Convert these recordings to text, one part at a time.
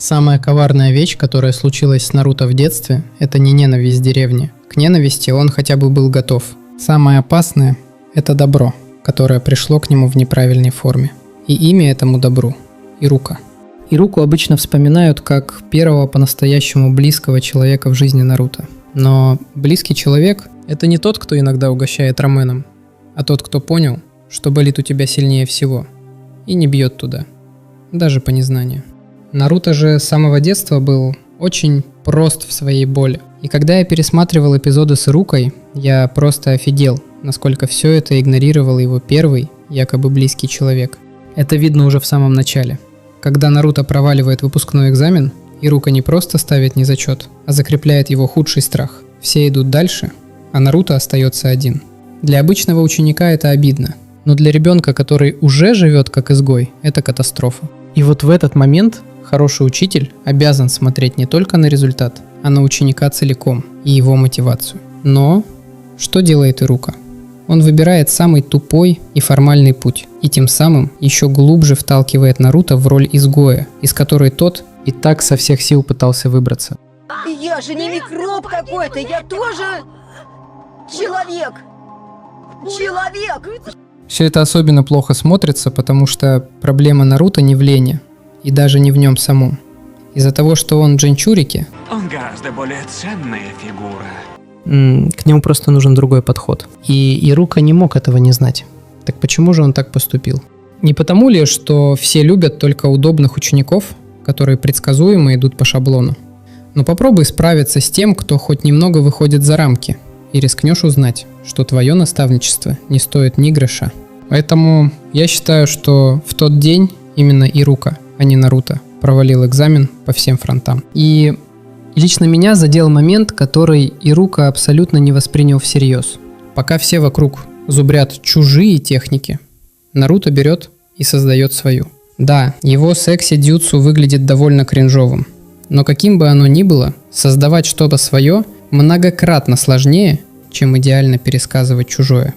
Самая коварная вещь, которая случилась с Наруто в детстве, это не ненависть деревни. К ненависти он хотя бы был готов. Самое опасное – это добро, которое пришло к нему в неправильной форме. И имя этому добру – Ирука. Ируку обычно вспоминают как первого по-настоящему близкого человека в жизни Наруто. Но близкий человек – это не тот, кто иногда угощает раменом, а тот, кто понял, что болит у тебя сильнее всего, и не бьет туда, даже по незнанию. Наруто же с самого детства был очень прост в своей боли. И когда я пересматривал эпизоды с Ирукой, я просто офигел, насколько все это игнорировал его первый, якобы близкий человек. Это видно уже в самом начале. Когда Наруто проваливает выпускной экзамен, Ирука не просто ставит незачет, а закрепляет его худший страх. Все идут дальше, а Наруто остается один. Для обычного ученика это обидно, но для ребенка, который уже живет как изгой, это катастрофа. И вот в этот момент хороший учитель обязан смотреть не только на результат, а на ученика целиком и его мотивацию. Но что делает Ирука? Он выбирает самый тупой и формальный путь, и тем самым еще глубже вталкивает Наруто в роль изгоя, из которой тот и так со всех сил пытался выбраться. Я же не микроб какой-то, я тоже человек! Человек! Все это особенно плохо смотрится, потому что проблема Наруто не в лени, и даже не в нем самом. Из-за того, что он Джинчурики, Он гораздо более ценная фигура. к нему просто нужен другой подход. И Ирука не мог этого не знать. Так почему же он так поступил? Не потому ли, что все любят только удобных учеников, которые предсказуемо идут по шаблону? Но попробуй справиться с тем, кто хоть немного выходит за рамки, и рискнешь узнать, что твое наставничество не стоит ни гроша. Поэтому я считаю, что в тот день именно Ирука, а не Наруто, провалил экзамен по всем фронтам. И лично меня задел момент, который Ирука абсолютно не воспринял всерьез. Пока все вокруг зубрят чужие техники, Наруто берет и создает свою. Да, его секси-дюцу выглядит довольно кринжовым, но каким бы оно ни было, создавать что-то свое многократно сложнее, чем идеально пересказывать чужое.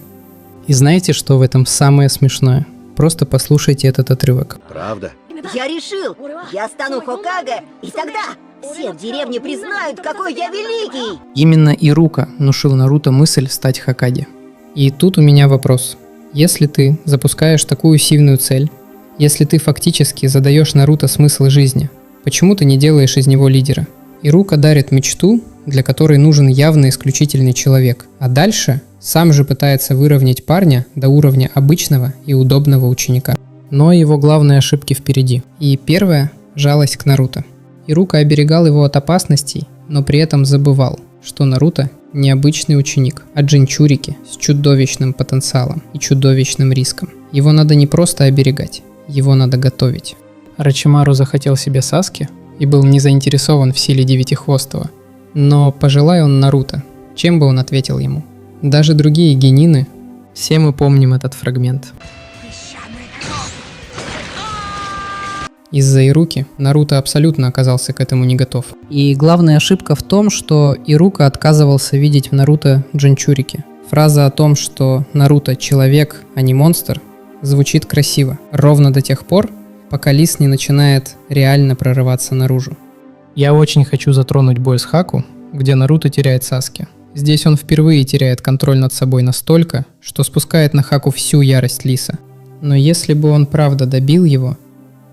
И знаете, что в этом самое смешное? Просто послушайте этот отрывок. Правда? Я решил, я стану Хокаге, и тогда все в деревне признают, какой я великий! Именно Ирука внушил Наруто мысль стать Хокаге. И тут у меня вопрос. Если ты запускаешь такую сильную цель, если ты фактически задаешь Наруто смысл жизни, почему ты не делаешь из него лидера? Ирука дарит мечту, для которой нужен явно исключительный человек, а дальше сам же пытается выровнять парня до уровня обычного и удобного ученика. Но его главные ошибки впереди. И первое – жалость к Наруто. Ирука оберегал его от опасностей, но при этом забывал, что Наруто – не обычный ученик, а джинчурики с чудовищным потенциалом и чудовищным риском. Его надо не просто оберегать, его надо готовить. Орочимару захотел себе Саски и был не заинтересован в силе Девятихвостого. Но пожелай он Наруто, чем бы он ответил ему? Даже другие генины, все мы помним этот фрагмент. Из-за Ируки Наруто абсолютно оказался к этому не готов. И главная ошибка в том, что Ирука отказывался видеть в Наруто джинчурики. Фраза о том, что Наруто человек, а не монстр, звучит красиво, ровно до тех пор, пока лис не начинает реально прорываться наружу. Я очень хочу затронуть бой с Хаку, где Наруто теряет Саски. Здесь он впервые теряет контроль над собой настолько, что спускает на Хаку всю ярость лиса. Но если бы он правда добил его,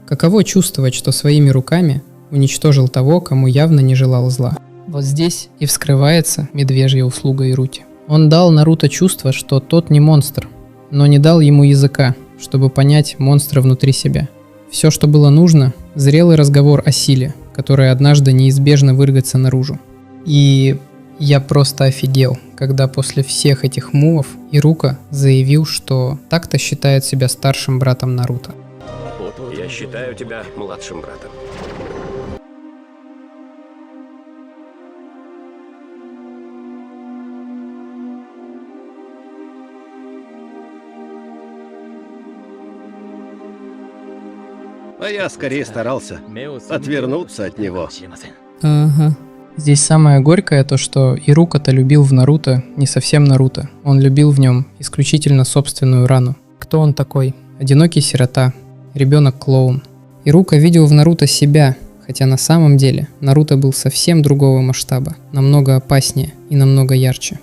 каково чувствовать, что своими руками уничтожил того, кому явно не желал зла? Вот здесь и вскрывается медвежья услуга Ируки. Он дал Наруто чувство, что тот не монстр, но не дал ему языка, чтобы понять монстра внутри себя. Все, что было нужно, зрелый разговор о силе, которая однажды неизбежно вырвется наружу. И я просто офигел, когда после всех этих мувов Ирука заявил, что так-то считает себя старшим братом Наруто. Я считаю тебя младшим братом. А я скорее старался отвернуться от него. Ага. Здесь самое горькое то, что Ирука-то любил в Наруто не совсем Наруто. Он любил в нем исключительно собственную рану. Кто он такой? Одинокий сирота, ребенок-клоун. Ирука видел в Наруто себя, Хотя на самом деле Наруто был совсем другого масштаба, намного опаснее и намного ярче.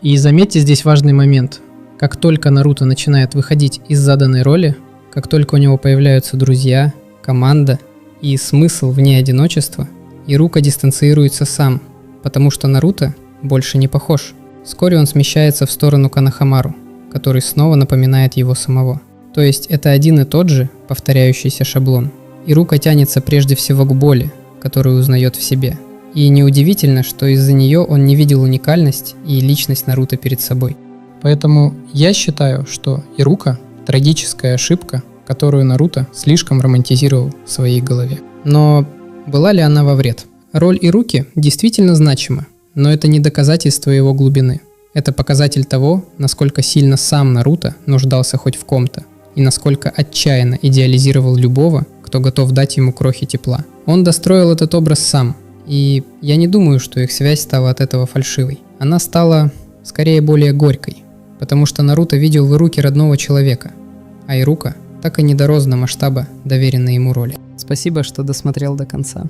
И заметьте здесь важный момент. Как только Наруто начинает выходить из заданной роли, как только у него появляются друзья, команда и смысл вне одиночества, Ирука дистанцируется сам, потому что Наруто больше не похож. Вскоре он смещается в сторону Канахамару, который снова напоминает его самого. То есть это один и тот же повторяющийся шаблон. Ирука тянется прежде всего к боли, которую узнает в себе. И неудивительно, что из-за нее он не видел уникальность и личность Наруто перед собой. Поэтому я считаю, что Ирука – трагическая ошибка, которую Наруто слишком романтизировал в своей голове. Но была ли она во вред? Роль Ируки действительно значима, но это не доказательство его глубины. Это показатель того, насколько сильно сам Наруто нуждался хоть в ком-то, и насколько отчаянно идеализировал любого, кто готов дать ему крохи тепла. Он достроил этот образ сам, и я не думаю, что их связь стала от этого фальшивой. Она стала скорее более горькой, потому что Наруто видел в Ируке родного человека, а Ирука так и не дорос до масштаба доверенной ему роли. Спасибо, что досмотрел до конца.